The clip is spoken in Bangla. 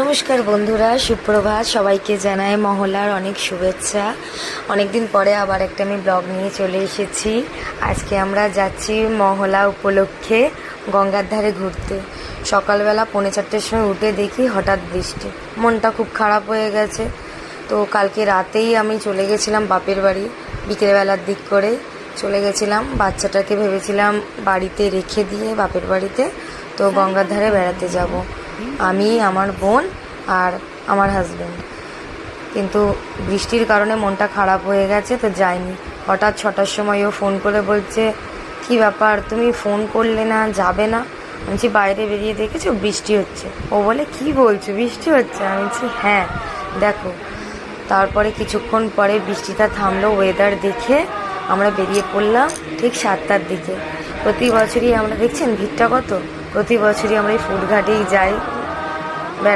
নমস্কার বন্ধুরা, সুপ্রভাত। সবাইকে জানাই মহলার অনেক শুভেচ্ছা। অনেকদিন পরে আবার একটা আমি ব্লগ নিয়ে চলে এসেছি। আজকে আমরা যাচ্ছি মহলা উপলক্ষে গঙ্গার ধারে ঘুরতে। সকালবেলা 4:30টার সময় উঠে দেখি হঠাৎ বৃষ্টি, মনটা খুব খারাপ হয়ে গেছে। তো কালকে রাতেই আমি চলে গেছিলাম বাপের বাড়ি, বিকেলবেলার দিক করে চলে গেছিলাম। বাচ্চাটাকে ভেবেছিলাম বাড়িতে রেখে দিয়ে বাপের বাড়িতে, তো গঙ্গার ধারে বেড়াতে যাব আমি, আমার বোন আর আমার হাজব্যান্ড। কিন্তু বৃষ্টির কারণে মনটা খারাপ হয়ে গেছে, তো যাইনি। হঠাৎ 6টার সময় ও ফোন করে বলছে, কি ব্যাপার তুমি ফোন করলে না, যাবে না? আমি বলছি বাইরে বেরিয়ে দেখেছো বৃষ্টি হচ্ছে। ও বলে কি বলছো, বৃষ্টি হচ্ছে? আমি বলছি হ্যাঁ দেখো। তারপরে কিছুক্ষণ পরে বৃষ্টিটা থামলো, ওয়েদার দেখে আমরা বেরিয়ে পড়লাম ঠিক 7টার দিকে। প্রতি বছরই আমরা, দেখছেন ভিড়টা কত, প্রতি বছরই আমরা এই ফুটঘাটেই যাই